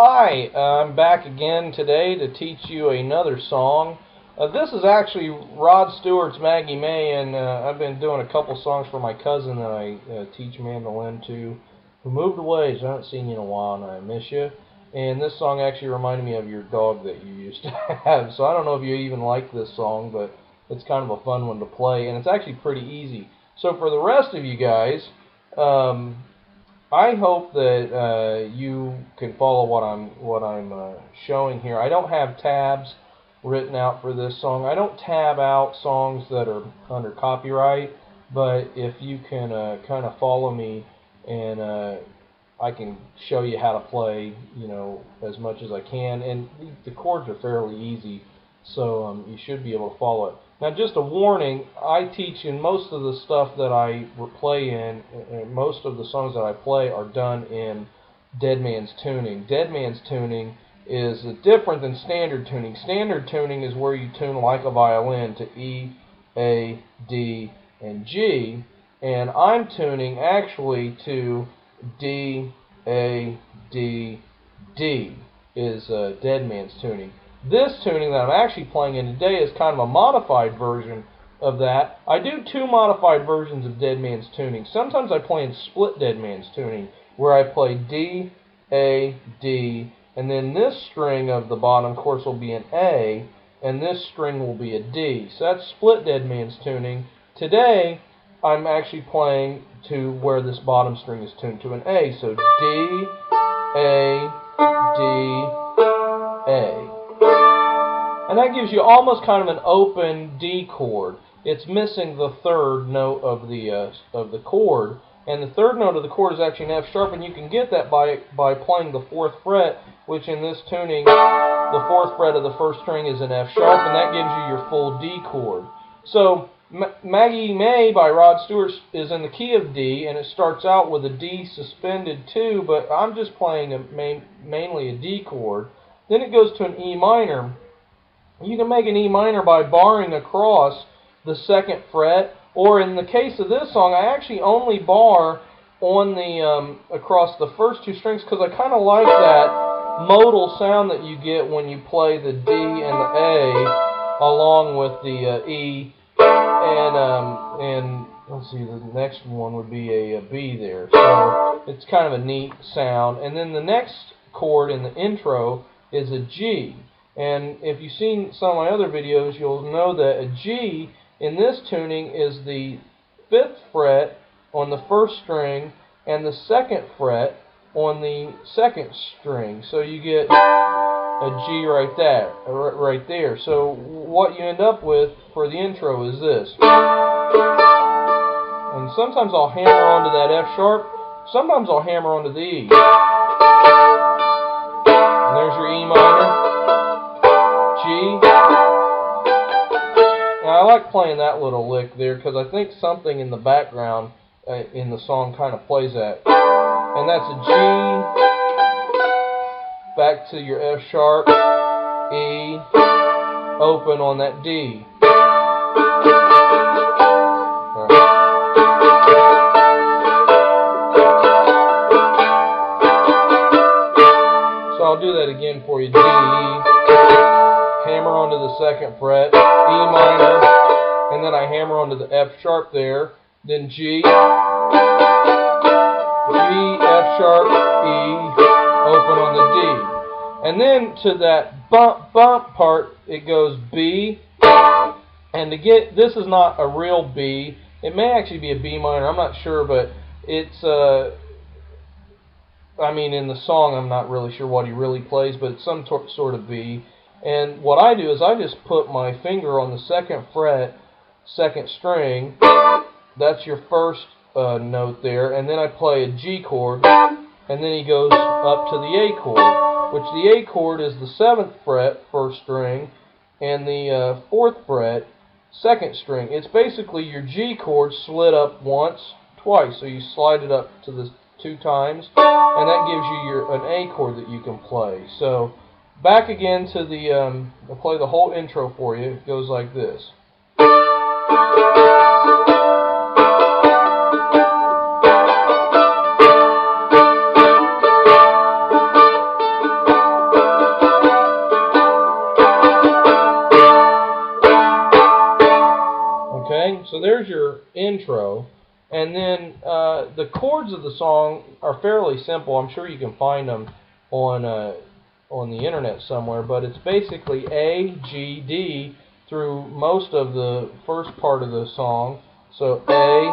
Hi, I'm back again today to teach you another song. This is actually Rod Stewart's Maggie May, and I've been doing a couple songs for my cousin that I teach mandolin to, who moved away, so I haven't seen you in a while, and I miss you. And this song actually reminded me of your dog that you used to have, so I don't know if you even like this song, but it's kind of a fun one to play, and it's actually pretty easy. So for the rest of you guys, I hope that you can follow what I'm showing here. I don't have tabs written out for this song. I don't tab out songs that are under copyright, but if you can kind of follow me, and I can show you how to play, as much as I can. And the chords are fairly easy, so you should be able to follow it. Now, just a warning, I teach in most of the stuff that I play in, and most of the songs that I play are done in dead man's tuning. Dead man's tuning is different than standard tuning. Standard tuning is where you tune like a violin to E, A, D, and G, and I'm tuning actually to D, A, D, D is dead man's tuning. This tuning that I'm actually playing in today is kind of a modified version of that. I do two modified versions of dead man's tuning. Sometimes I play in split dead man's tuning, where I play D, A, D, and then this string of the bottom, of course, will be an A, and this string will be a D. So that's split dead man's tuning. Today, I'm actually playing to where this bottom string is tuned to an A. So D, A, D, A. And that gives you almost kind of an open D chord. It's missing the third note of the chord, and the third note of the chord is actually an F sharp, and you can get that by playing the 4th fret, which in this tuning, the 4th fret of the first string is an F sharp, and that gives you your full D chord. So Maggie May by Rod Stewart is in the key of D, and it starts out with a D suspended 2, but I'm just playing mainly a D chord. Then it goes to an E minor. You can make an E minor by barring across the 2nd fret, or in the case of this song, I actually only bar on the across the first 2 strings, because I kind of like that modal sound that you get when you play the D and the A along with the E, and let's see, the next one would be a B there. So it's kind of a neat sound. And then the next chord in the intro is a G. And if you've seen some of my other videos, you'll know that a G in this tuning is the 5th fret on the 1st string and the 2nd fret on the 2nd string. So you get a G right there. So what you end up with for the intro is this. And sometimes I'll hammer onto that F sharp. Sometimes I'll hammer onto the E. And there's your E minor. G. Now, I like playing that little lick there because I think something in the background in the song kind of plays that. And that's a G, back to your F sharp, E, open on that D. So I'll do that again for you. D. Hammer onto the 2nd fret, E minor, and then I hammer onto the F sharp there, then G, G, F sharp, E, open on the D. And then to that bump part, it goes B, and to get, this is not a real B, it may actually be a B minor, I'm not sure, but it's, I mean, in the song I'm not really sure what he really plays, but it's some sort of B. And what I do is I just put my finger on the 2nd fret, 2nd string. That's your first note there. And then I play a G chord. And then he goes up to the A chord, which the A chord is the 7th fret, 1st string, and the 4th fret, 2nd string. It's basically your G chord slid up once, twice. So you slide it up to the 2 times, and that gives you an A chord that you can play. So back again to the, I'll play the whole intro for you. It goes like this. So there's your intro. And then the chords of the song are fairly simple. I'm sure you can find them on the internet somewhere. But it's basically A, G, D through most of the first part of the song. So A,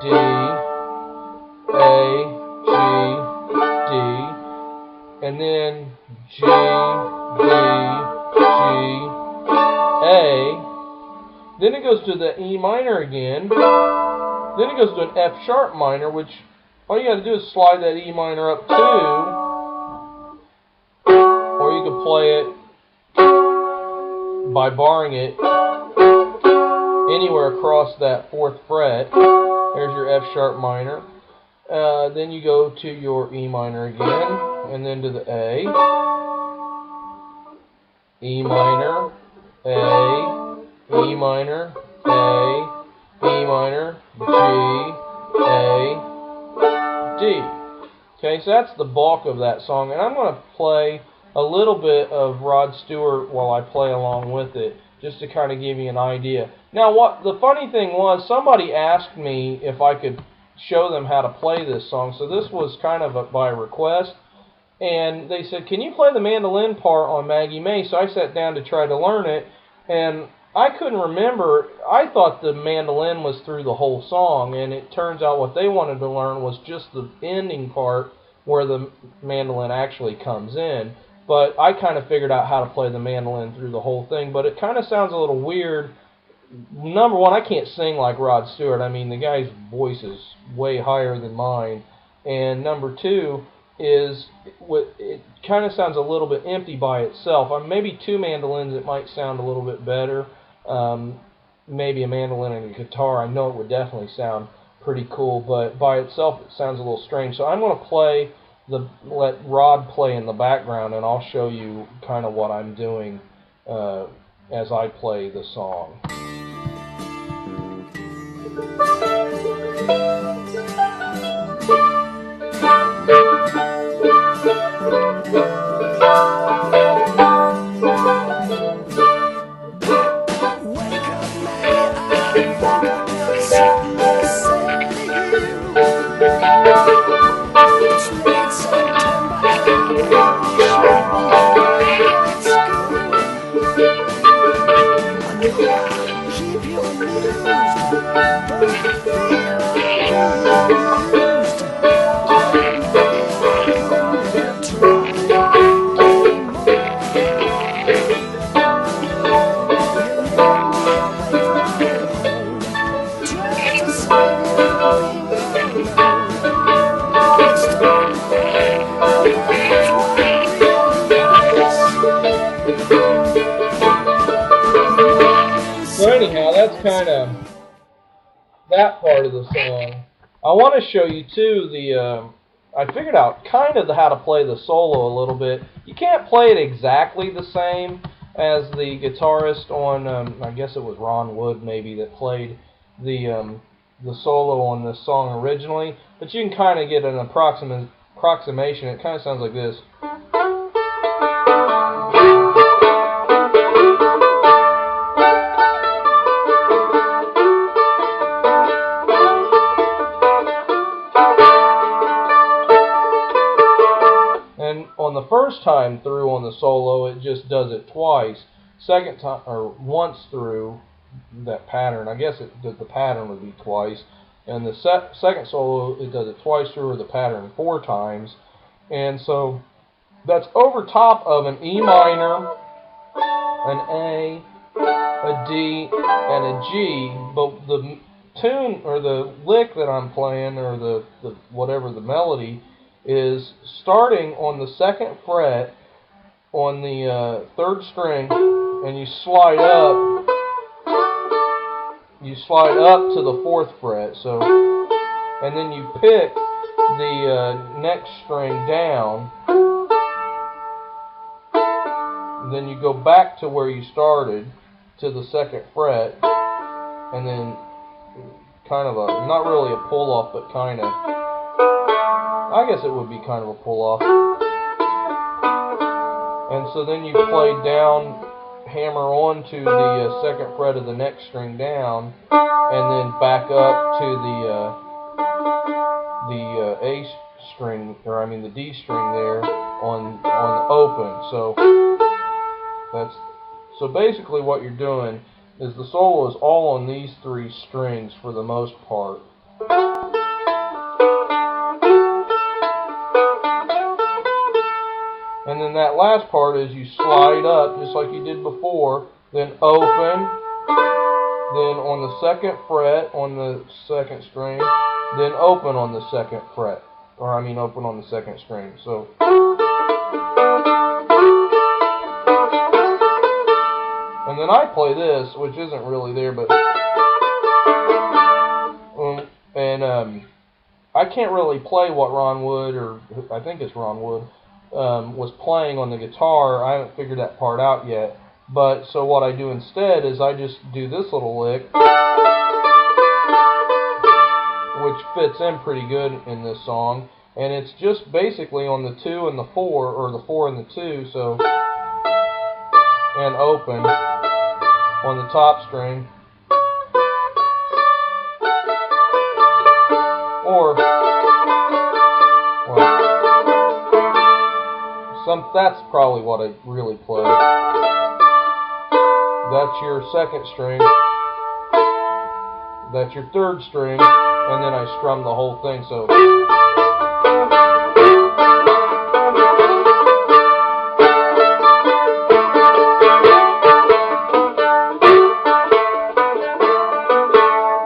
G, D, A, G, D, and then G, D, G, A. Then it goes to the E minor again. Then it goes to an F sharp minor, which all you got to do is slide that E minor up 2, or you could play it by barring it anywhere across that 4th fret. There's your F sharp minor. Then you go to your E minor again, and then to the A, E minor, A, E minor, A, E minor, G, A, D. Okay, so that's the bulk of that song, and I'm going to play a little bit of Rod Stewart while I play along with it, just to kind of give you an idea. Now, what the funny thing was, somebody asked me if I could show them how to play this song, so this was kind of by request, and they said, can you play the mandolin part on Maggie May? So I sat down to try to learn it, and I couldn't remember. I thought the mandolin was through the whole song, and it turns out what they wanted to learn was just the ending part where the mandolin actually comes in. But I kind of figured out how to play the mandolin through the whole thing, but it kind of sounds a little weird. Number one, I can't sing like Rod Stewart. I mean, the guy's voice is way higher than mine. And number two is it kind of sounds a little bit empty by itself. Maybe 2 mandolins, it might sound a little bit better. Maybe a mandolin and a guitar, I know it would definitely sound pretty cool, but by itself it sounds a little strange. So I'm going to let Rod play in the background, and I'll show you kind of what I'm doing as I play the song. So anyhow, that's kind of that part of the song. I want to show you too I figured out kind of how to play the solo a little bit. You can't play it exactly the same as the guitarist on, I guess it was Ron Wood maybe that played the solo on this song originally, but you can kind of get an approximation. It kind of sounds like this. On the first time through on the solo, it just does it twice. Second time, or once through that pattern, I guess the pattern would be twice. And the second solo, it does it twice through, or the pattern 4 times. And so that's over top of an E minor, an A, a D, and a G. But the tune, or the lick that I'm playing, or the whatever the melody, is starting on the 2nd fret on the 3rd string, and you slide up to the 4th fret. So, and then you pick the next string down, and then you go back to where you started to the 2nd fret, and then kind of not really a pull off, but kind of, I guess it would be kind of a pull-off. And so then you play down hammer onto the second fret of the next string down, and then back up to the A string, or I mean the D string there on the open. So basically what you're doing is the solo is all on these three strings for the most part. And then that last part is you slide up just like you did before, then open, then on the second fret on the second string, then open on the second fret, or I mean open on the second string. So and then I play this, which isn't really there, but I can't really play what Ron Wood, or I think it's Ron Wood, was playing on the guitar. I haven't figured that part out yet. But so what I do instead is I just do this little lick, which fits in pretty good in this song, and it's just basically on the 2 and the 4, or the 4 and the 2, so, and open on the top string, or well, that's probably what I really play. That's your second string, that's your third string, and then I strum the whole thing. So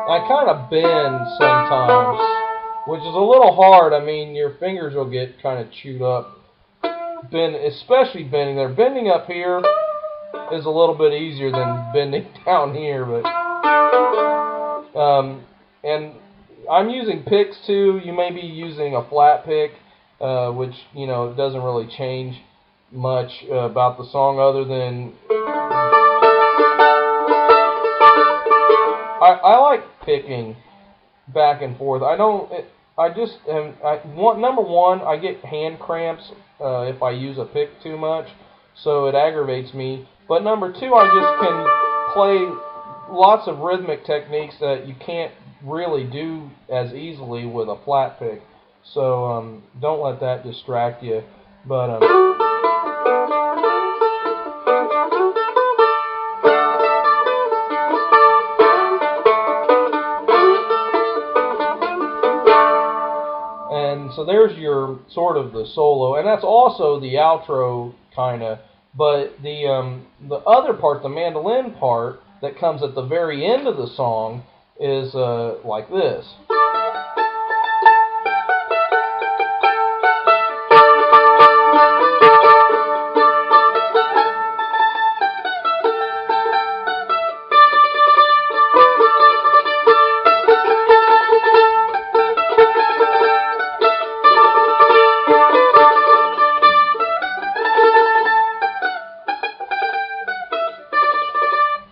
I kind of bend sometimes, which is a little hard. I mean, your fingers will get kind of chewed up. Especially bending there. Bending up here is a little bit easier than bending down here, but and I'm using picks too. You may be using a flat pick, which, you know, doesn't really change much about the song, other than I like picking back and forth. Number one, I get hand cramps if I use a pick too much, so it aggravates me. But number two, I just can play lots of rhythmic techniques that you can't really do as easily with a flat pick. So don't let that distract you. But so there's your sort of the solo, and that's also the outro kind of. But the other part, the mandolin part that comes at the very end of the song, is like this.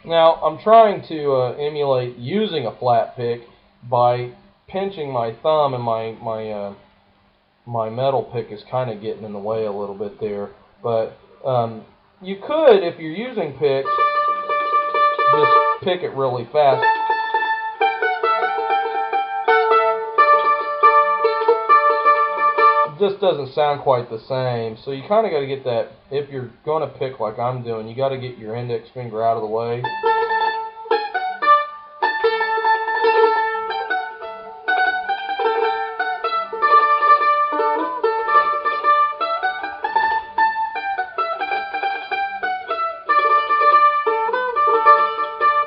Now, I'm trying to emulate using a flat pick by pinching my thumb, and my metal pick is kind of getting in the way a little bit there. But you could, if you're using picks, just pick it really fast. It just doesn't sound quite the same. So you kind of got to get that, if you're going to pick like I'm doing, you got to get your index finger out of the way.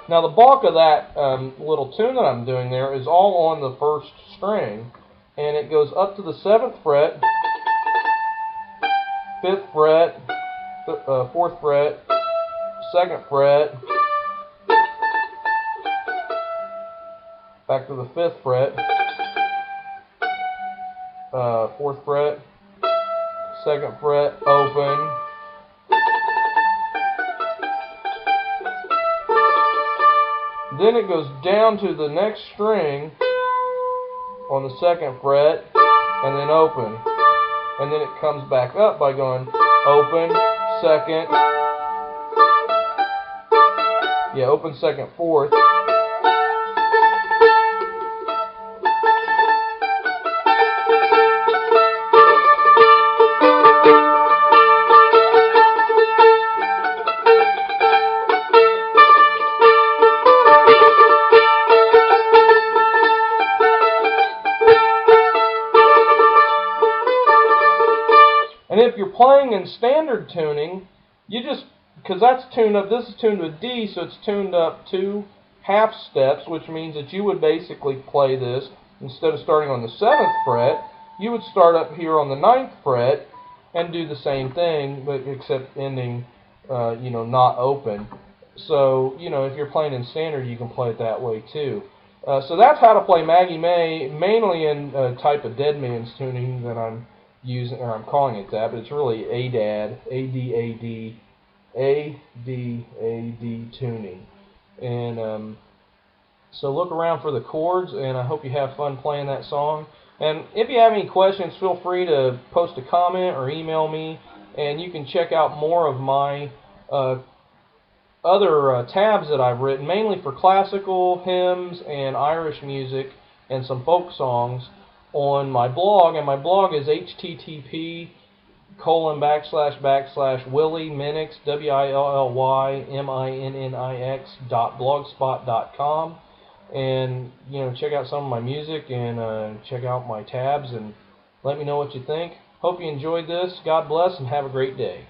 Now the bulk of that little tune that I'm doing there is all on the first string, and it goes up to the 7th fret, 5th fret, 4th fret, 2nd fret, back to the 5th fret, 4th fret, 2nd fret, open. Then it goes down to the next string on the 2nd fret, and then open. And then it comes back up by going open, 2nd, Yeah, open second, fourth. And if you're playing in standard tuning, you just, because that's tuned up, this is tuned to a D, so it's tuned up 2 half steps, which means that you would basically play this, instead of starting on the 7th fret, you would start up here on the 9th fret and do the same thing, but except ending, not open. So, if you're playing in standard, you can play it that way too. So that's how to play Maggie May, mainly in a type of dead man's tuning that I'm using, or I'm calling it that, but it's really ADAD, A-D-A-D, A-D-A-D tuning. And so look around for the chords, and I hope you have fun playing that song. And if you have any questions, feel free to post a comment or email me, and you can check out more of my other tabs that I've written, mainly for classical, hymns, and Irish music, and some folk songs on my blog. And my blog is http://Willie Minnix, WILLYMINNIX.blogspot.com. And check out some of my music, and check out my tabs, and let me know what you think. Hope you enjoyed this. God bless, and have a great day.